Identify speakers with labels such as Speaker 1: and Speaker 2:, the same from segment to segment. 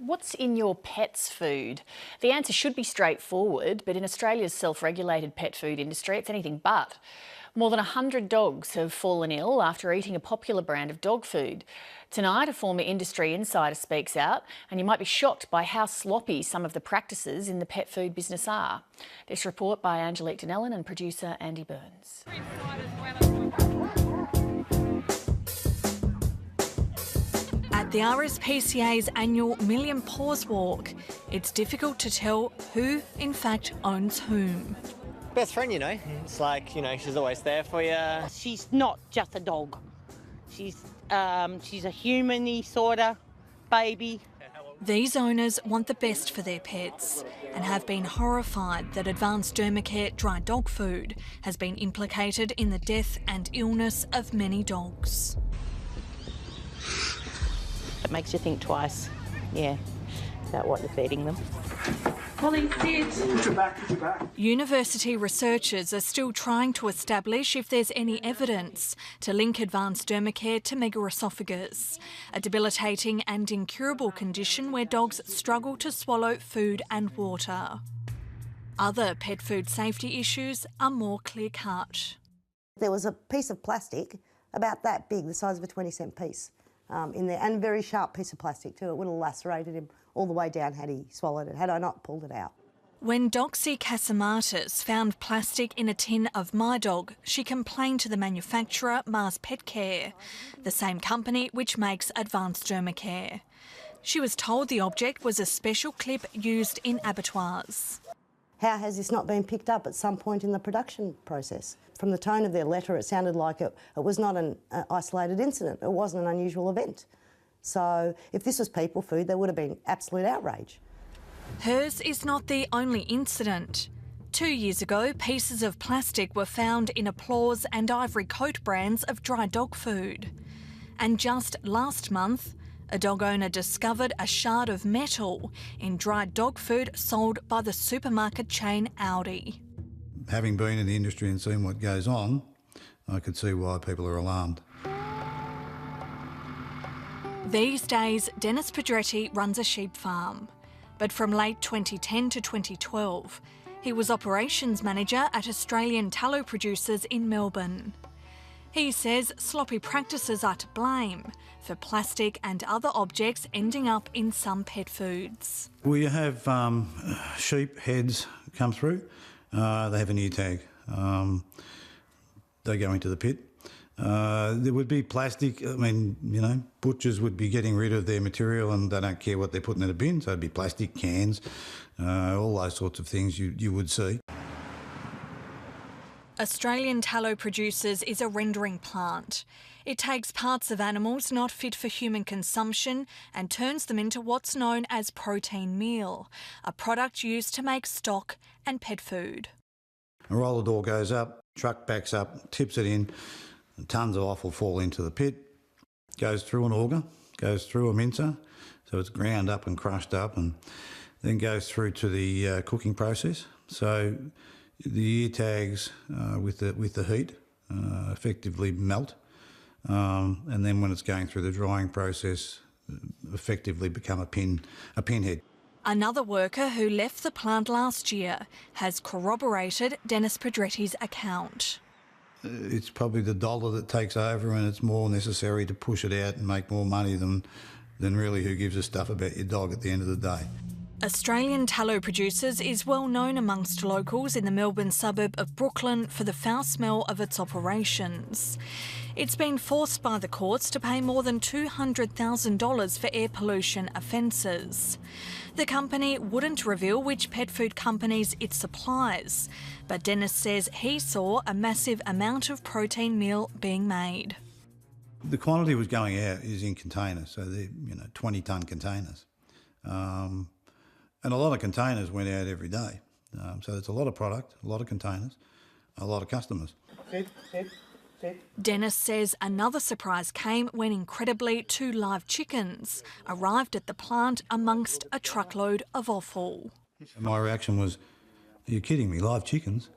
Speaker 1: What's in your pet's food? The answer should be straightforward, but in Australia's self-regulated pet food industry, it's anything but. More than 100 dogs have fallen ill after eating a popular brand of dog food. Tonight, a former industry insider speaks out, and you might be shocked by how sloppy some of the practices in the pet food business are. This report by Angelique Donnellan and producer Andy Burns.
Speaker 2: At the RSPCA's annual Million Paws Walk, it's difficult to tell who, in fact, owns whom.
Speaker 3: Best friend, you know. It's like, you know, she's always there for you.
Speaker 4: She's not just a dog. She's a human-y sort of baby.
Speaker 2: These owners want the best for their pets and have been horrified that Advanced Dermacare dry dog food has been implicated in the death and illness of many dogs.
Speaker 4: It makes you think twice, about what you're feeding them.
Speaker 5: Holly, sit. Put your back.
Speaker 2: University researchers are still trying to establish if there's any evidence to link Advanced Dermacare to megaesophagus, a debilitating and incurable condition where dogs struggle to swallow food and water. Other pet food safety issues are more clear-cut.
Speaker 6: There was a piece of plastic about that big, the size of a 20-cent piece, in there, and a very sharp piece of plastic too. It would have lacerated him all the way down had he swallowed it, had I not pulled it out.
Speaker 2: When Doxy Casamatis found plastic in a tin of My Dog, she complained to the manufacturer Mars Pet Care, the same company which makes Advanced Dermacare. She was told the object was a special clip used in abattoirs.
Speaker 6: How has this not been picked up at some point in the production process? From the tone of their letter, it sounded like it was not an isolated incident. It wasn't an unusual event. So if this was people food, there would have been absolute outrage.
Speaker 2: Hers is not the only incident. 2 years ago, pieces of plastic were found in Applause and Ivory Coat brands of dry dog food. And just last month, a dog owner discovered a shard of metal in dried dog food sold by the supermarket chain Aldi.
Speaker 7: Having been in the industry and seen what goes on, I could see why people are alarmed.
Speaker 2: These days, Dennis Pedretti runs a sheep farm. But from late 2010 to 2012, he was operations manager at Australian tallow producers in Melbourne. He says sloppy practices are to blame for plastic and other objects ending up in some pet foods.
Speaker 7: We have sheep heads come through. They have an ear tag. They go into the pit. There would be plastic. I mean, you know, butchers would be getting rid of their material and they don't care what they're putting in a bin, so it'd be plastic cans, all those sorts of things you would see.
Speaker 2: Australian Tallow Producers is a rendering plant. It takes parts of animals not fit for human consumption and turns them into what's known as protein meal, a product used to make stock and pet food.
Speaker 7: A roller door goes up, truck backs up, tips it in, and tons of offal fall into the pit, goes through an auger, goes through a mincer, so it's ground up and crushed up, and then goes through to the cooking process. So the ear tags with the heat effectively melt, and then when it's going through the drying process, effectively become a pinhead.
Speaker 2: Another worker who left the plant last year has corroborated Dennis Pedretti's account.
Speaker 7: It's probably the dollar that takes over, and it's more necessary to push it out and make more money than really who gives a stuff about your dog at the end of the day.
Speaker 2: Australian Tallow Producers is well known amongst locals in the Melbourne suburb of Brooklyn for the foul smell of its operations. It's been forced by the courts to pay more than $200,000 for air pollution offences. The company wouldn't reveal which pet food companies it supplies, but Dennis says he saw a massive amount of protein meal being made.
Speaker 7: The quantity was going out is in containers, so they're 20-tonne containers. And a lot of containers went out every day. So it's a lot of product, a lot of containers, a lot of customers.
Speaker 2: Dennis says another surprise came when, incredibly, 2 live chickens arrived at the plant amongst a truckload of offal.
Speaker 7: My reaction was, are you kidding me, live chickens?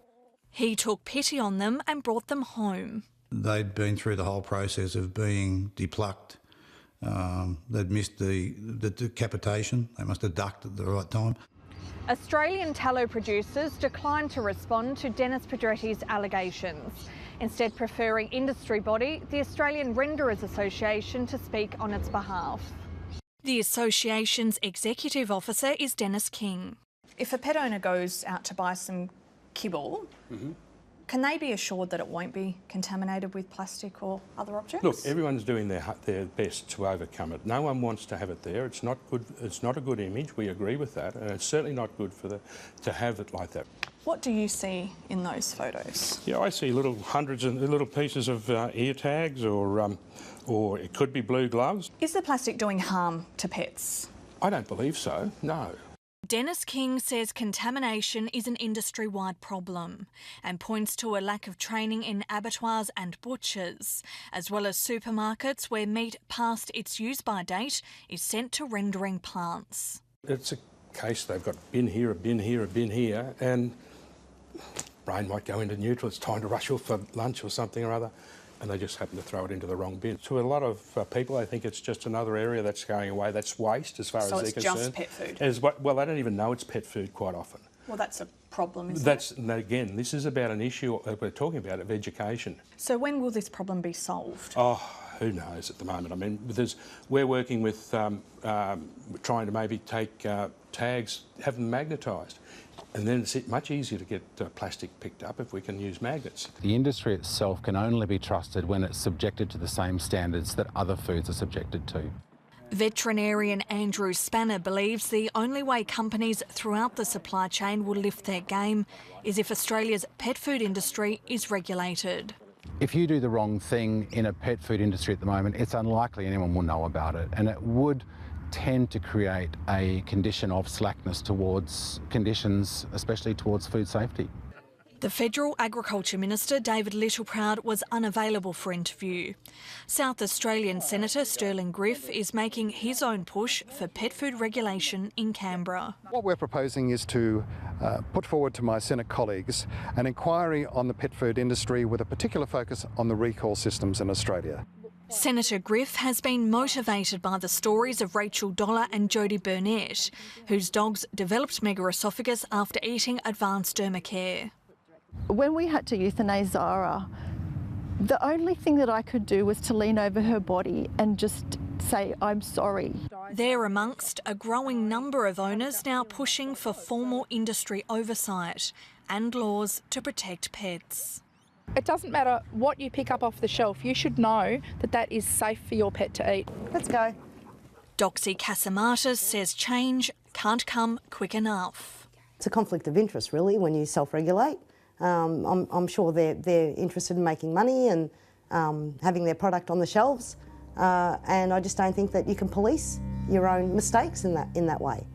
Speaker 2: He took pity on them and brought them home.
Speaker 7: They'd been through the whole process of being depulucked, They'd missed the decapitation. They must have ducked at the right time.
Speaker 2: Australian tallow producers declined to respond to Dennis Pedretti's allegations, instead preferring industry body, the Australian Renderers Association, to speak on its behalf. The association's executive officer is Dennis King. If a pet owner goes out to buy some kibble, can they be assured that it won't be contaminated with plastic or other objects?
Speaker 8: Look, everyone's doing their best to overcome it. No one wants to have it there. It's not good. It's not a good image. We agree with that, and it's certainly not good for to have it like that.
Speaker 2: What do you see in those photos?
Speaker 8: Yeah, I see hundreds of little pieces of ear tags, or it could be blue gloves.
Speaker 2: Is the plastic doing harm to pets?
Speaker 8: I don't believe so. No.
Speaker 2: Dennis King says contamination is an industry-wide problem and points to a lack of training in abattoirs and butchers, as well as supermarkets where meat past its use-by date is sent to rendering plants.
Speaker 8: It's a case they've got bin here, a bin here, a bin here, and brain might go into neutral. It's time to rush off for lunch or something or other, and they just happen to throw it into the wrong bin. To a lot of people, I think it's just another area that's going away. That's waste as far as they're concerned.
Speaker 2: So it's just pet food?
Speaker 8: Well, they don't even know it's pet food quite often.
Speaker 2: Well, that's a problem, isn't it?
Speaker 8: Again, this is about an issue we're talking about of education.
Speaker 2: So when will this problem be solved?
Speaker 8: Oh, who knows at the moment. I mean, we're working with trying to maybe take tags, have them magnetised. And then it's much easier to get plastic picked up if we can use magnets.
Speaker 9: The industry itself can only be trusted when it's subjected to the same standards that other foods are subjected to.
Speaker 2: Veterinarian Andrew Spanner believes the only way companies throughout the supply chain will lift their game is if Australia's pet food industry is regulated.
Speaker 9: If you do the wrong thing in a pet food industry at the moment, it's unlikely anyone will know about it, and it would tend to create a condition of slackness towards conditions, especially towards food safety.
Speaker 2: The Federal Agriculture Minister, David Littleproud, was unavailable for interview. South Australian Senator Sterling Griff is making his own push for pet food regulation in Canberra.
Speaker 10: What we're proposing is to put forward to my Senate colleagues an inquiry on the pet food industry with a particular focus on the recall systems in Australia.
Speaker 2: Senator Griff has been motivated by the stories of Rachel Dollar and Jodie Burnett, whose dogs developed megaesophagus after eating advanced dermacare.
Speaker 11: When we had to euthanize Zara, the only thing that I could do was to lean over her body and just say, I'm sorry.
Speaker 2: They're amongst a growing number of owners now pushing for formal industry oversight and laws to protect pets.
Speaker 12: It doesn't matter what you pick up off the shelf, you should know that that is safe for your pet to eat.
Speaker 6: Let's go.
Speaker 2: Doxy Casamatis says change can't come quick enough.
Speaker 6: It's a conflict of interest, really, when you self-regulate. I'm sure they're interested in making money and having their product on the shelves, and I just don't think that you can police your own mistakes in that way.